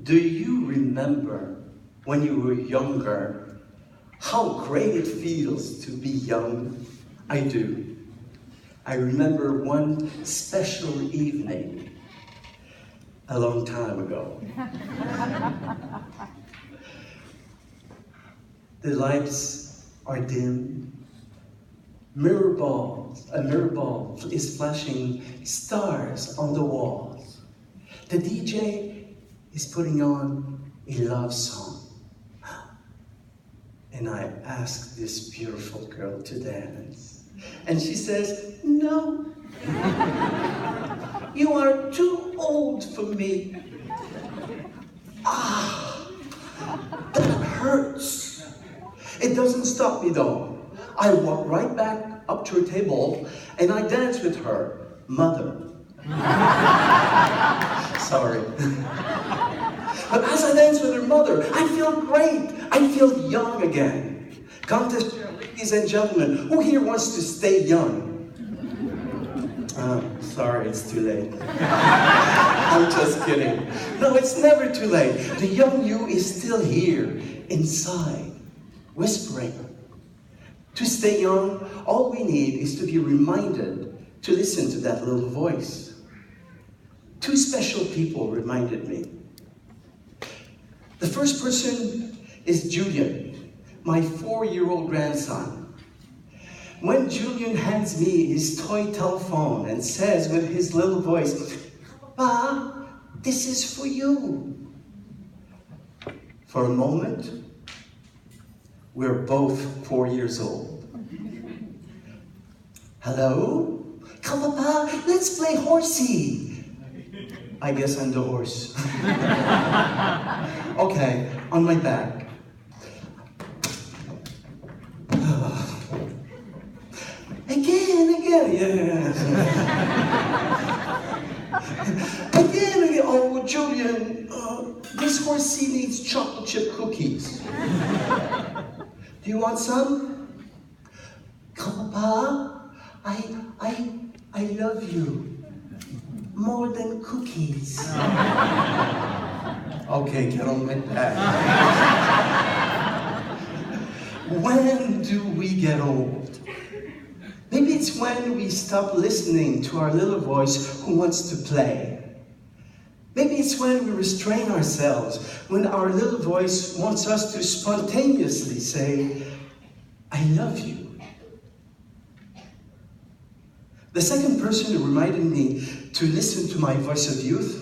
Do you remember when you were younger how great it feels to be young? I do. I remember one special evening a long time ago. The lights are dim. A mirror ball is flashing stars on the walls. The DJ is putting on a love song. And I ask this beautiful girl to dance. And she says, "No, you are too old for me." Ah, that hurts. It doesn't stop me though. I walk right back up to her table and I dance with her mother. Sorry. But as I dance with her mother, I feel great. I feel young again. Contest chair, ladies and gentlemen, who here wants to stay young? Sorry, it's too late. I'm just kidding. No, it's never too late. The young you is still here, inside, whispering. To stay young, all we need is to be reminded to listen to that little voice. Two special people reminded me. The first person is Julian, my 4-year-old grandson. When Julian hands me his toy telephone and says with his little voice, "Papa, this is for you." For a moment, we're both 4 years old. "Hello? Come, Papa, let's play horsey." I guess I'm the horse. Okay, on my back. Again, yeah. Again. Oh, Julian, this horsey needs chocolate chip cookies. Do you want some? Come, Papa, I love you. More than cookies. Okay, get on with that. When do we get old? Maybe it's when we stop listening to our little voice who wants to play. Maybe it's when we restrain ourselves, when our little voice wants us to spontaneously say, "I love you." The second person who reminded me to listen to my voice of youth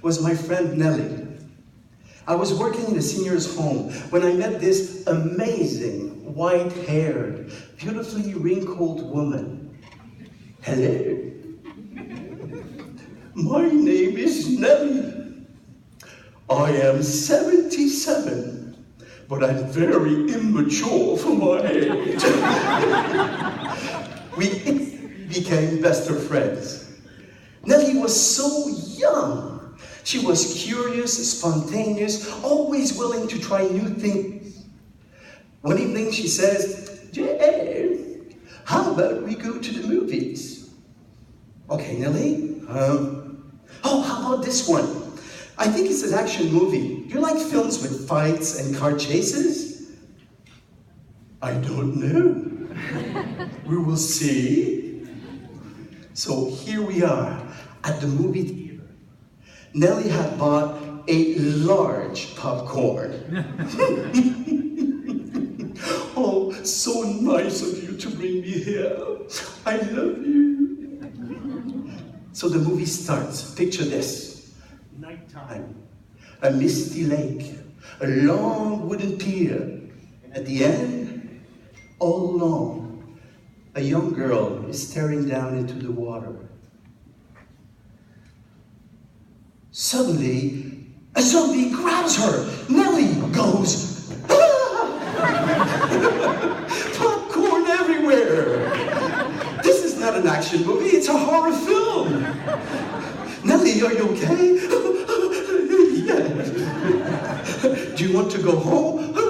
was my friend Nellie. I was working in a senior's home when I met this amazing, white-haired, beautifully wrinkled woman. "Hello. My name is Nellie. I am 77, but I'm very immature for my age." We became best of friends. Nellie was so young. She was curious, spontaneous, always willing to try new things. One evening she says, "Jay, how about we go to the movies?" "Okay, Nellie. How about this one? I think it's an action movie. You like films with fights and car chases?" "I don't know. We will see." So here we are at the movie theater. Nellie had bought a large popcorn. "Oh, so nice of you to bring me here. I love you." So the movie starts. Picture this. Nighttime. A misty lake. A long wooden pier. At the end, all alone, a young girl is staring down into the water. Suddenly, a zombie grabs her. Nellie goes, "Ah!" Popcorn everywhere. This is not an action movie, it's a horror film. "Nellie, are you okay?" "Yes." "Do you want to go home?" No.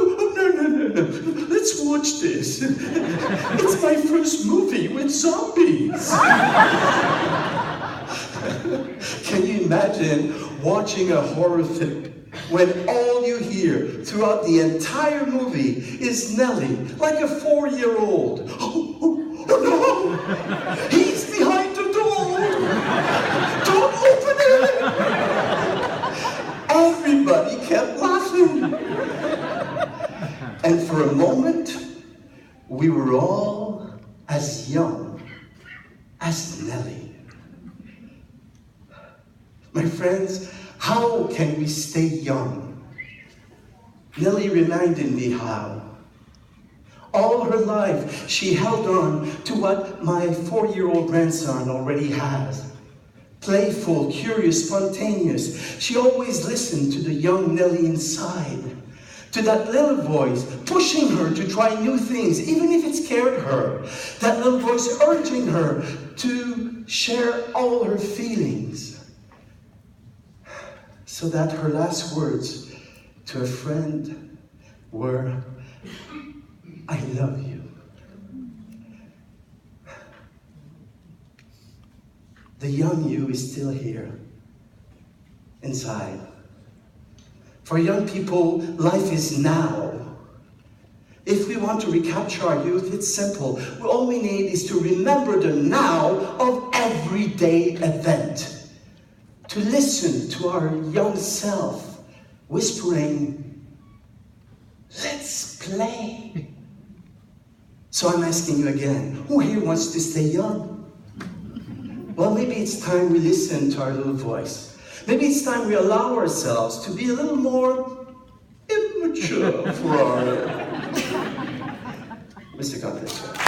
Let's watch this. It's my first movie with zombies. Can you imagine watching a horror film when all you hear throughout the entire movie is Nellie, like a 4-year-old. Oh no! He's behind the door! Don't open it! Everybody kept laughing. And for a moment, we were all as young as Nellie. My friends, how can we stay young? Nellie reminded me how. All her life, she held on to what my 4-year-old grandson already has. Playful, curious, spontaneous. She always listened to the young Nellie inside, to that little voice pushing her to try new things, even if it scared her. That little voice urging her to share all her feelings. So that her last words to a friend were, I love you. The young you is still here, inside. For young people, life is now. If we want to recapture our youth, it's simple. All we need is to remember the now of everyday event. To listen to our young self whispering, let's play. So I'm asking you again, who here wants to stay young? Well, maybe it's time we listen to our little voice. Maybe it's time we allow ourselves to be a little more immature for our... Mr. God bless you.